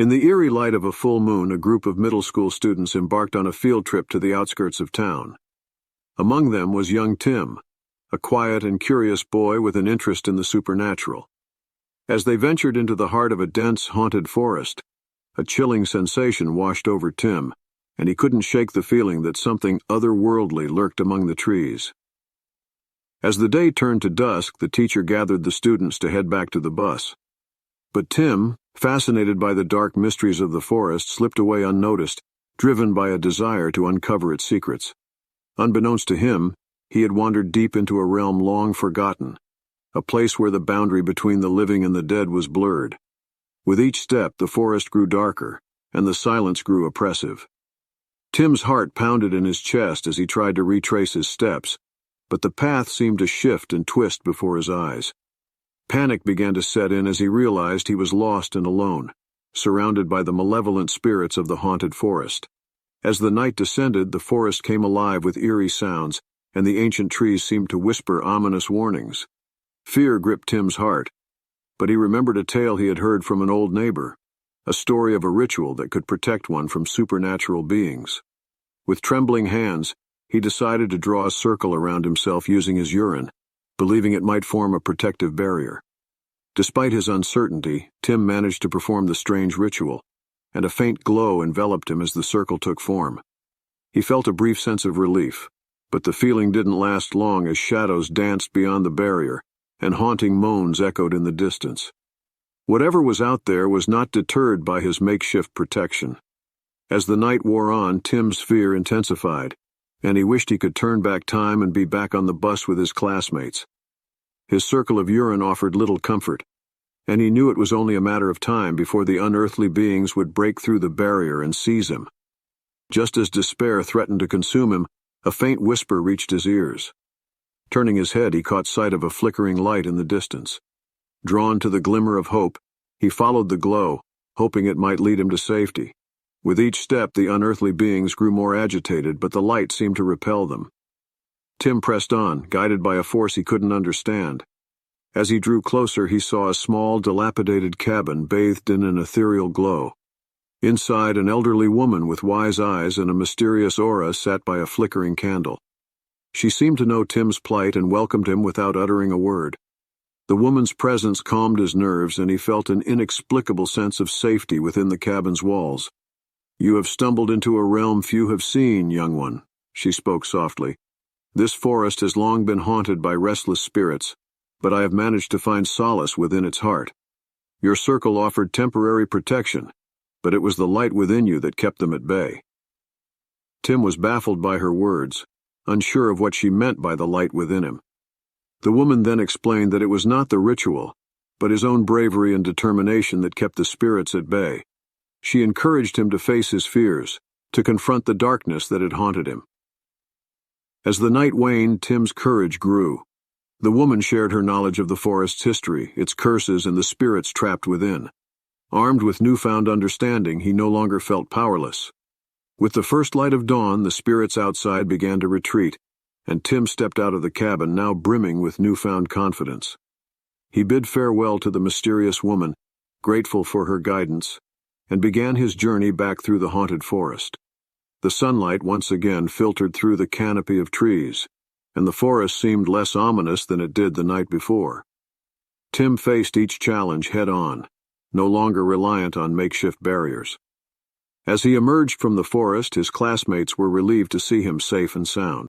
In the eerie light of a full moon, a group of middle school students embarked on a field trip to the outskirts of town. Among them was young Tim, a quiet and curious boy with an interest in the supernatural. As they ventured into the heart of a dense, haunted forest, a chilling sensation washed over Tim, and he couldn't shake the feeling that something otherworldly lurked among the trees. As the day turned to dusk, the teacher gathered the students to head back to the bus. But Tim, fascinated by the dark mysteries of the forest, slipped away unnoticed, driven by a desire to uncover its secrets. Unbeknownst to him, he had wandered deep into a realm long forgotten, a place where the boundary between the living and the dead was blurred. With each step, the forest grew darker, and the silence grew oppressive. Tim's heart pounded in his chest as he tried to retrace his steps, but the path seemed to shift and twist before his eyes. Panic began to set in as he realized he was lost and alone, surrounded by the malevolent spirits of the haunted forest. As the night descended, the forest came alive with eerie sounds, and the ancient trees seemed to whisper ominous warnings. Fear gripped Tim's heart, but he remembered a tale he had heard from an old neighbor, a story of a ritual that could protect one from supernatural beings. With trembling hands, he decided to draw a circle around himself using his urine, believing it might form a protective barrier. Despite his uncertainty, Tim managed to perform the strange ritual, and a faint glow enveloped him as the circle took form. He felt a brief sense of relief, but the feeling didn't last long as shadows danced beyond the barrier, and haunting moans echoed in the distance. Whatever was out there was not deterred by his makeshift protection. As the night wore on, Tim's fear intensified, and he wished he could turn back time and be back on the bus with his classmates. His circle of urine offered little comfort, and he knew it was only a matter of time before the unearthly beings would break through the barrier and seize him. Just as despair threatened to consume him, a faint whisper reached his ears. Turning his head, he caught sight of a flickering light in the distance. Drawn to the glimmer of hope, he followed the glow, hoping it might lead him to safety. With each step, the unearthly beings grew more agitated, but the light seemed to repel them. Tim pressed on, guided by a force he couldn't understand. As he drew closer, he saw a small, dilapidated cabin bathed in an ethereal glow. Inside, an elderly woman with wise eyes and a mysterious aura sat by a flickering candle. She seemed to know Tim's plight and welcomed him without uttering a word. The woman's presence calmed his nerves, and he felt an inexplicable sense of safety within the cabin's walls. "You have stumbled into a realm few have seen, young one," she spoke softly. "This forest has long been haunted by restless spirits, but I have managed to find solace within its heart. Your circle offered temporary protection, but it was the light within you that kept them at bay." Tim was baffled by her words, unsure of what she meant by the light within him. The woman then explained that it was not the ritual, but his own bravery and determination that kept the spirits at bay. She encouraged him to face his fears, to confront the darkness that had haunted him. As the night waned, Tim's courage grew. The woman shared her knowledge of the forest's history, its curses, and the spirits trapped within. Armed with newfound understanding, he no longer felt powerless. With the first light of dawn, the spirits outside began to retreat, and Tim stepped out of the cabin, now brimming with newfound confidence. He bid farewell to the mysterious woman, grateful for her guidance, and began his journey back through the haunted forest. The sunlight once again filtered through the canopy of trees, and the forest seemed less ominous than it did the night before. Tim faced each challenge head-on, no longer reliant on makeshift barriers. As he emerged from the forest, his classmates were relieved to see him safe and sound.